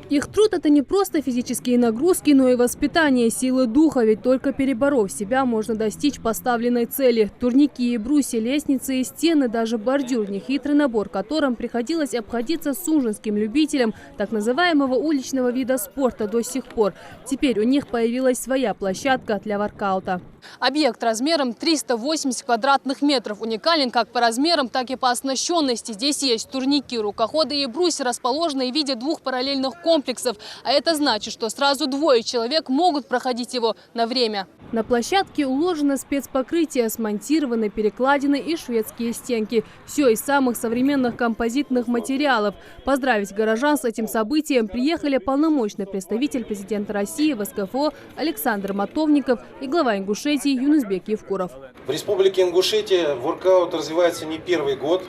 Их труд – это не просто физические нагрузки, но и воспитание силы духа. Ведь только переборов себя, можно достичь поставленной цели. Турники и брусья, лестницы и стены, даже бордюр – нехитрый набор, которым приходилось обходиться сунжинским любителям так называемого уличного вида спорта до сих пор. Теперь у них появилась своя площадка для воркаута. Объект размером 380 квадратных метров уникален как по размерам, так и по оснащенности. Здесь есть турники, рукоходы и брусья, расположенные в виде двух параллельных комплексов. А это значит, что сразу двое человек могут проходить его на время. На площадке уложено спецпокрытие, смонтированы перекладины и шведские стенки. Все из самых современных композитных материалов. Поздравить горожан с этим событием приехали полномочный представитель президента России в СКФО Александр Мотовников и глава Ингушетии Юнусбек Евкуров. В Республике Ингушетия воркаут развивается не первый год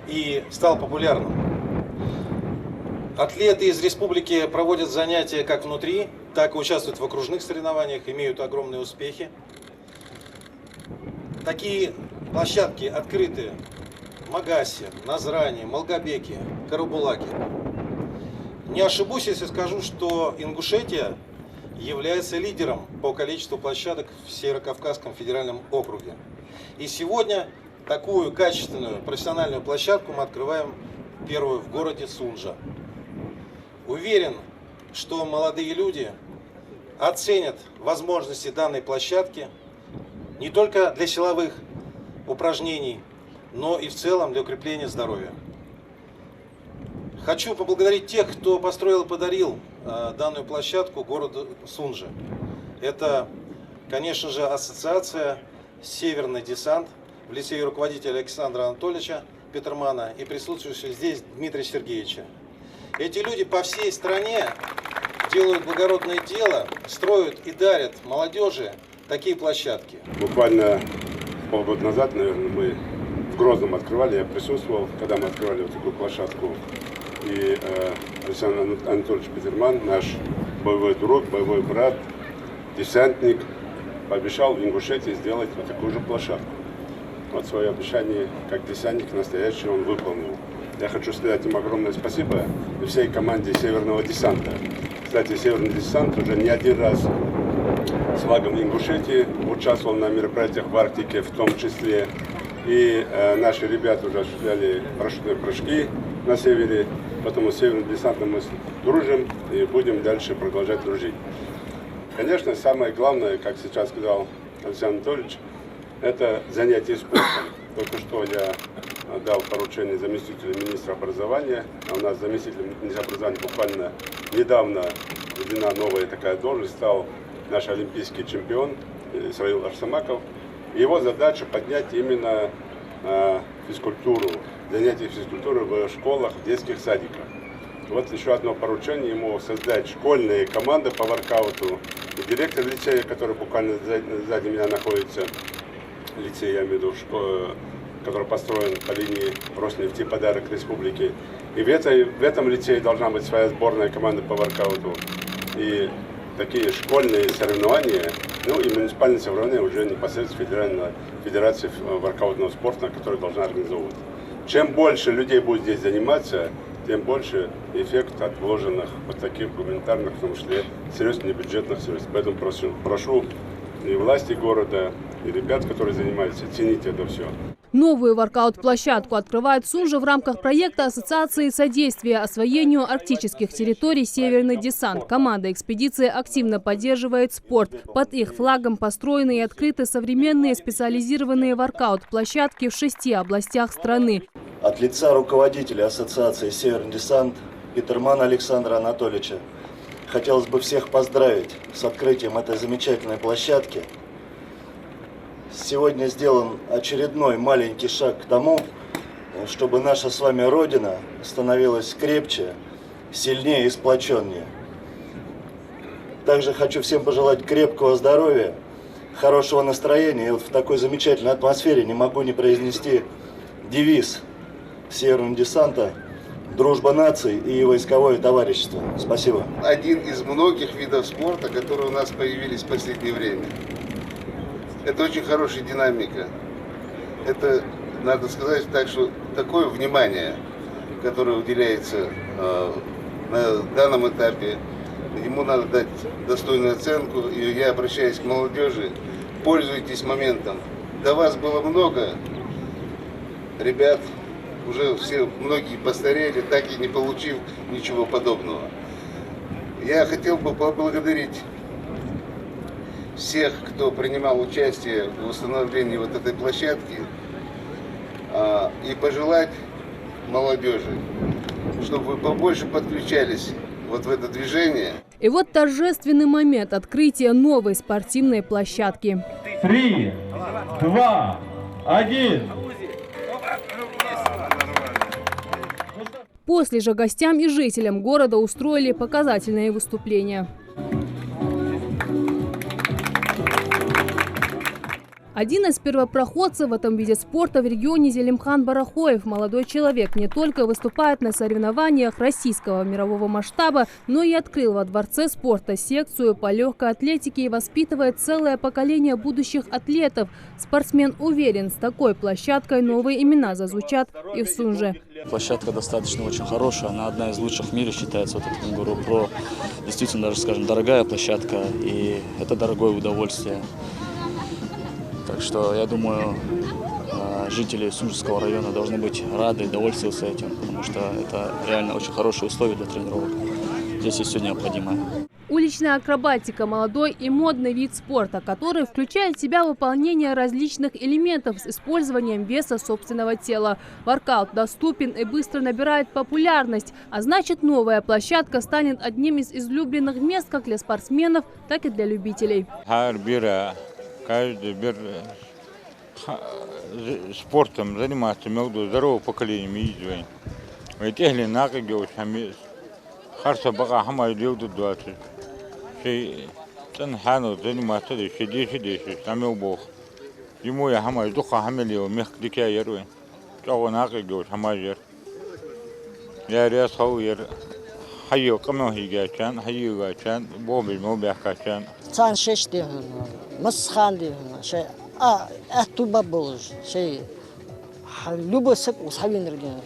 и стал популярным. Атлеты из республики проводят занятия как внутри, так и участвуют в окружных соревнованиях, имеют огромные успехи. Такие площадки открыты в Магасе, Назране, Малгобеке, Карабулаке. Не ошибусь, если скажу, что Ингушетия является лидером по количеству площадок в Северо-Кавказском федеральном округе. И сегодня такую качественную профессиональную площадку мы открываем первую в городе Сунжа. Уверен, что молодые люди оценят возможности данной площадки не только для силовых упражнений, но и в целом для укрепления здоровья. Хочу поблагодарить тех, кто построил и подарил данную площадку городу Сунжа. Это, конечно же, ассоциация «Северный десант» в лице ее руководителя Александра Анатольевича Петермана и присутствующего здесь Дмитрия Сергеевича. Эти люди по всей стране делают благородное дело, строят и дарят молодежи такие площадки. Буквально полгода назад, наверное, мы в Грозном открывали, я присутствовал, когда мы открывали вот такую площадку. И Александр Анатольевич Петерман, наш боевой друг, боевой брат, десантник, пообещал в Ингушетии сделать вот такую же площадку. Вот свое обещание, как десантник настоящий, он выполнил. Я хочу сказать им огромное спасибо и всей команде Северного десанта. Кстати, Северный десант уже не один раз с флагом Ингушетии участвовал на мероприятиях в Арктике в том числе. И наши ребята уже осуществляли парашютные прыжки на севере. Поэтому с Северным десантом мы дружим и будем дальше продолжать дружить. Конечно, самое главное, как сейчас сказал Александр Анатольевич, это занятие спортом. Только что я дал поручение заместителю министра образования. А у нас заместитель министра образования буквально недавно введена новая такая должность, стал наш олимпийский чемпион Исраил Арсамаков. Его задача поднять именно физкультуру, занятия физкультуры в школах, в детских садиках. Вот еще одно поручение ему создать школьные команды по воркауту. И директор лицея, который буквально сзади меня находится, лицей, я имею в виду, который построен по линии Роснефти, подарок республике. И в этом лицее должна быть своя сборная команда по воркауту. И такие школьные соревнования, ну и муниципальные соревнования уже непосредственно федерации воркаутного спорта, которая должна организовывать. Чем больше людей будет здесь заниматься, тем больше эффект от вложенных вот таких гуманитарных, в том числе средств, небюджетных средств. Поэтому прошу и власти города, и ребят, которые занимаются, ценить это все. Новую воркаут-площадку открывает Сунжа в рамках проекта Ассоциации содействия освоению арктических территорий «Северный десант». Команда экспедиции активно поддерживает спорт. Под их флагом построены и открыты современные специализированные воркаут-площадки в 6 областях страны. От лица руководителя Ассоциации «Северный десант» Петермана Александра Анатольевича хотелось бы всех поздравить с открытием этой замечательной площадки. Сегодня сделан очередной маленький шаг к тому, чтобы наша с вами Родина становилась крепче, сильнее и сплоченнее. Также хочу всем пожелать крепкого здоровья, хорошего настроения. И вот в такой замечательной атмосфере не могу не произнести девиз Северного десанта «Дружба наций и войсковое товарищество». Спасибо. Один из многих видов спорта, которые у нас появились в последнее время. Это очень хорошая динамика. Это, надо сказать так, что такое внимание, которое уделяется на данном этапе. Ему надо дать достойную оценку. И я обращаюсь к молодежи, пользуйтесь моментом. До вас было много ребят, уже все, многие постарели, так и не получив ничего подобного. Я хотел бы поблагодарить всех, кто принимал участие в восстановлении вот этой площадки, и пожелать молодежи, чтобы вы побольше подключались вот в это движение. И вот торжественный момент открытия новой спортивной площадки. 3, 2, 1. После же гостям и жителям города устроили показательные выступления. Один из первопроходцев в этом виде спорта в регионе Зелимхан Барахоев. Молодой человек не только выступает на соревнованиях российского мирового масштаба, но и открыл во Дворце спорта секцию по легкой атлетике и воспитывает целое поколение будущих атлетов. Спортсмен уверен, с такой площадкой новые имена зазвучат и в Сунже. Площадка достаточно очень хорошая, она одна из лучших в мире считается, вот этот Кенгуру Про. Действительно, даже, скажем, дорогая площадка, и это дорогое удовольствие. Так что, я думаю, жители Сунжского района должны быть рады и довольствоваться этим, потому что это реально очень хорошие условия для тренировок. Здесь есть все необходимое. Уличная акробатика – молодой и модный вид спорта, который включает в себя выполнение различных элементов с использованием веса собственного тела. Воркаут доступен и быстро набирает популярность, а значит, новая площадка станет одним из излюбленных мест как для спортсменов, так и для любителей. Каждый спортом заниматься между здоровым поколением ездить. Ведь если накидывать, харса бага хамай делают 20. Шей танхану заниматься деши деши, самил бог. Ему я хамай духа хамилил мех дикя ярвы. Чего накидывать хамай яр. Я ряс хауер. Хайо камнохи гачан, хайо гачан, бобель мобях гачан. Цан шешти, масханди, шей атуба болж, шей любой сек усхавинерген,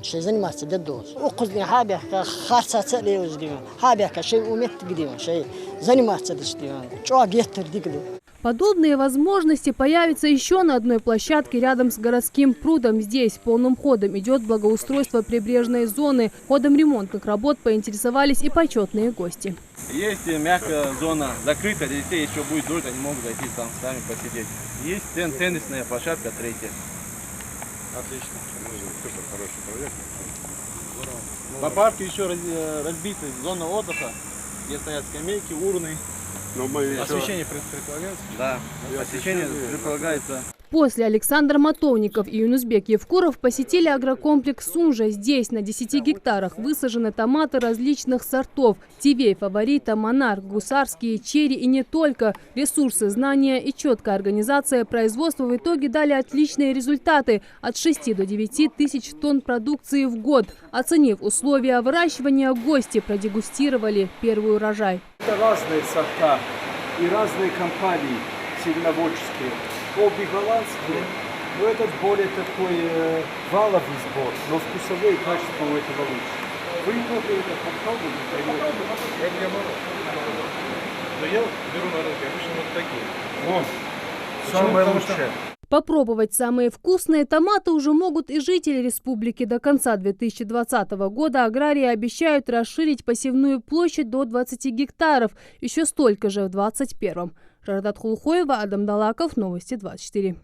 шей заниматься дедос. Укузни хабяка харса целеуздион, хабяка шей умет гдион, шей заниматься дестион. Чё геттер дигли. Подобные возможности появятся еще на одной площадке рядом с городским прудом. Здесь полным ходом идет благоустройство прибрежной зоны. Ходом ремонтных работ поинтересовались и почетные гости. Есть мягкая зона закрыта, для детей еще будет дождь, они могут зайти там сами посидеть. Есть теннисная площадка третья. Отлично. Супер, хороший проект. По парку еще разбита зона отдыха, где стоят скамейки, урны. Освещение предполагается? Да, освещение предполагается. После Александр Матовников и Юнусбек Евкуров посетили агрокомплекс Сунжа. Здесь на 10 гектарах высажены томаты различных сортов. Тивей, Фаворита, Монарх, Гусарские, Черри и не только. Ресурсы, знания и четкая организация производства в итоге дали отличные результаты. От 6 до 9 тысяч тонн продукции в год. Оценив условия выращивания, гости продегустировали первый урожай. Это разные сорта и разные компании семеноводческие. Обе голландские, но этот более такой валовый сбор, но вкусовые качества у этого лучше. Вы тоже это попробуете? Но я беру на рынке обычно вот такие. Вот, самое лучшее. Попробовать самые вкусные томаты уже могут и жители республики. До конца 2020 года аграрии обещают расширить посевную площадь до 20 гектаров. Еще столько же в 2021. Раждат Хулухоева, Адам Далаков, Новости 24.